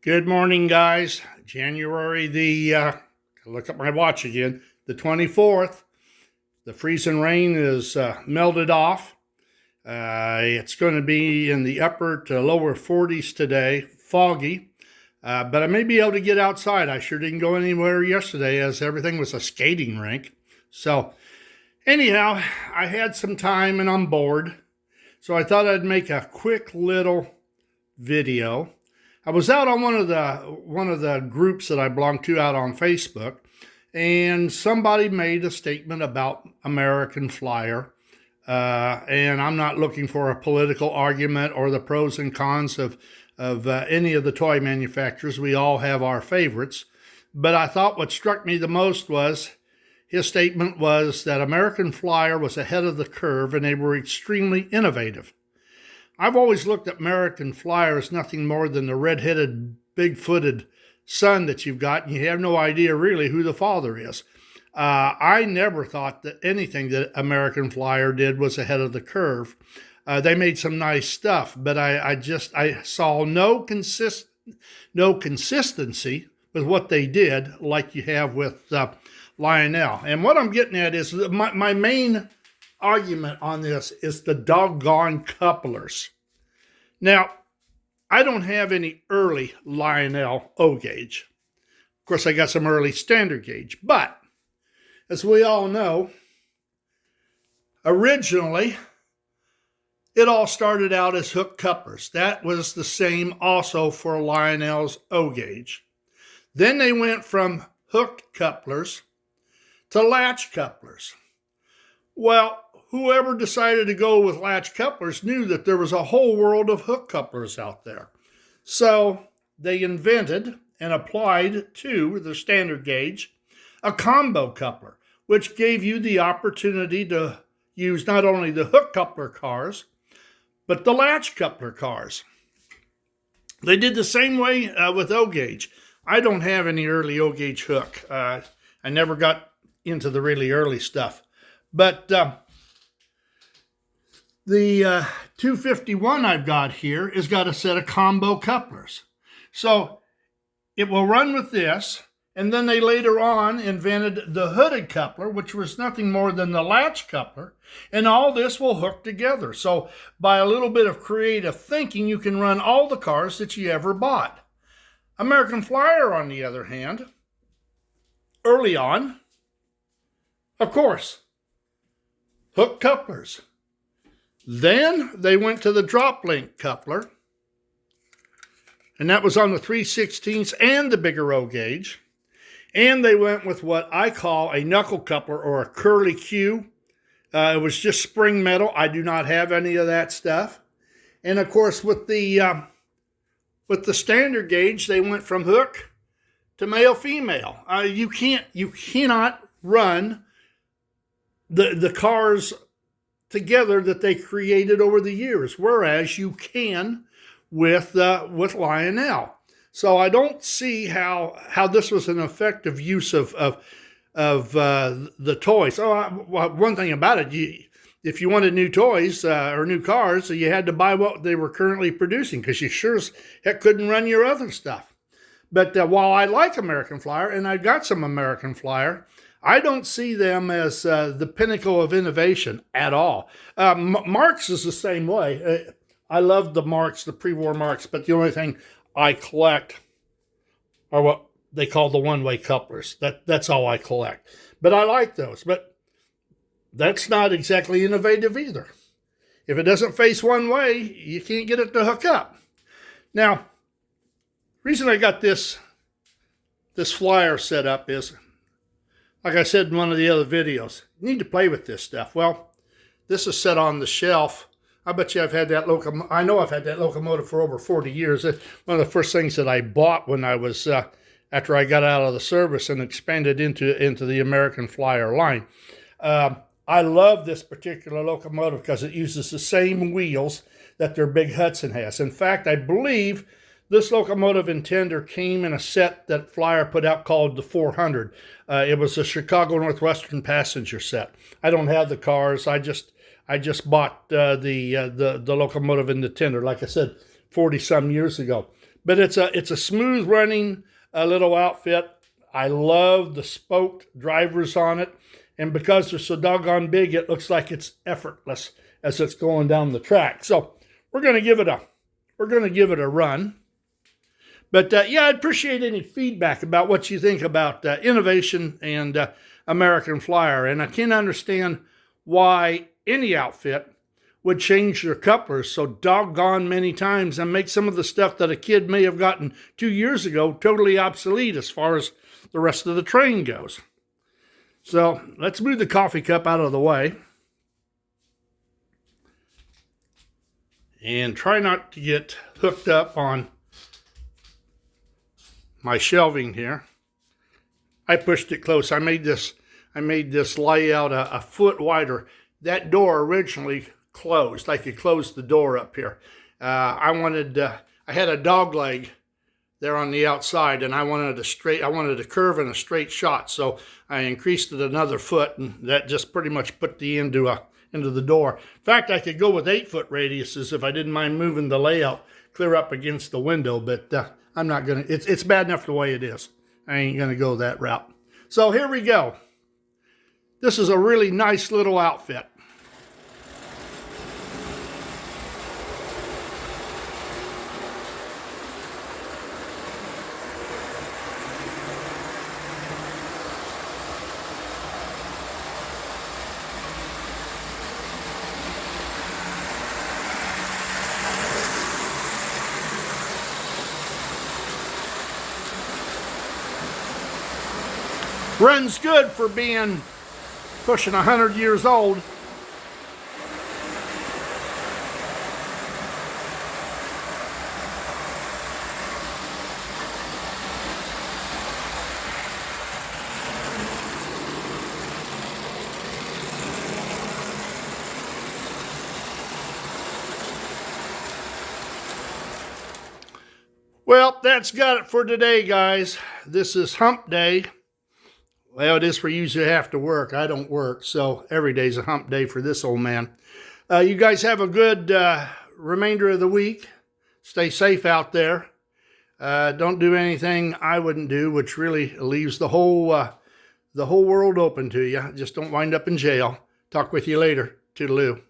Good morning, guys. January look at my watch again, the 24th. The freezing rain is melted off. It's going to be in the upper to lower 40s today, foggy. But I may be able to get outside. I sure didn't go anywhere yesterday as everything was a skating rink. So anyhow, I had some time and I'm bored. So I thought I'd make a quick little video. I was out on one of the groups that I belong to out on Facebook, and somebody made a statement about American Flyer. And I'm not looking for a political argument or the pros and cons of any of the toy manufacturers. We all have our favorites. But I thought what struck me the most was his statement was that American Flyer was ahead of the curve and they were extremely innovative. I've always looked at American Flyer as nothing more than the red-headed, big-footed son that you've got, and you have no idea really who the father is. I never thought that anything that American Flyer did was ahead of the curve. They made some nice stuff, but I saw no consistency with what they did like you have with Lionel. And what I'm getting at is my main argument on this is the doggone couplers. Now, I don't have any early Lionel O gauge. Of course, I got some early standard gauge, but as we all know, originally, it all started out as hook couplers. That was the same also for Lionel's O gauge. Then they went from hook couplers to latch couplers. Well, whoever decided to go with latch couplers knew that there was a whole world of hook couplers out there. So they invented and applied to the standard gauge a combo coupler, which gave you the opportunity to use not only the hook coupler cars, but the latch coupler cars. They did the same way with O gauge. I don't have any early O gauge hook. I never got into the really early stuff. But the 251 I've got here has got a set of combo couplers. So it will run with this, and then they later on invented the hooded coupler, which was nothing more than the latch coupler, and all this will hook together. So by a little bit of creative thinking, you can run all the cars that you ever bought. American Flyer, on the other hand, early on, of course, hook couplers. Then they went to the drop link coupler, and that was on the 3/16 and the bigger O gauge. And they went with what I call a knuckle coupler or a curly Q. It was just spring metal. I do not have any of that stuff. And of course, with the standard gauge, they went from hook to male-female. You cannot run the cars together that they created over the years, whereas you can with Lionel. So I don't see how this was an effective use of the toys. One thing about it, if you wanted new toys or new cars, you had to buy what they were currently producing because you sure as heck couldn't run your other stuff. But while I like American Flyer, and I got some American Flyer, I don't see them as the pinnacle of innovation at all. Marks is the same way. I love the Marks, the pre-war Marks, but the only thing I collect are what they call the one-way couplers. That's all I collect. But I like those. But that's not exactly innovative either. If it doesn't face one way, you can't get it to hook up. Now, the reason I got this Flyer set up is, like I said in one of the other videos, you need to play with this stuff. Well, this is set on the shelf. I bet you I've had that locomotive. I know I've had that locomotive for over 40 years. It's one of the first things that I bought when I was, after I got out of the service and expanded into the American Flyer line. I love this particular locomotive because it uses the same wheels that their big Hudson has. In fact, I believe this locomotive and tender came in a set that Flyer put out called the 400. It was a Chicago Northwestern passenger set. I don't have the cars. I just bought the locomotive and the tender, like I said, 40 some years ago. But it's a smooth running little outfit. I love the spoked drivers on it. And because they're so doggone big, it looks like it's effortless as it's going down the track. So we're going to give it a run. But yeah, I'd appreciate any feedback about what you think about innovation and American Flyer. And I can't understand why any outfit would change their couplers so doggone many times and make some of the stuff that a kid may have gotten 2 years ago totally obsolete as far as the rest of the train goes. So let's move the coffee cup out of the way. And try not to get hooked up on my shelving here. I pushed it close. I made this layout a foot wider. That door originally closed. I could close the door up here. I had a dog leg there on the outside, and I wanted a curve and a straight shot. So I increased it another foot, and that just pretty much put the end into the door. In fact, I could go with 8-foot radiuses if I didn't mind moving the layout clear up against the window, but I'm not gonna. It's bad enough the way it is. I ain't gonna go that route. So here we go. This is a really nice little outfit. Runs good for being pushing 100 years old. Well, that's got it for today, guys. This is hump day. Well, it is for you who have to work. I don't work, so every day's a hump day for this old man. You guys have a good remainder of the week. Stay safe out there. Don't do anything I wouldn't do, which really leaves the whole world open to you. Just don't wind up in jail. Talk with you later. Toodaloo.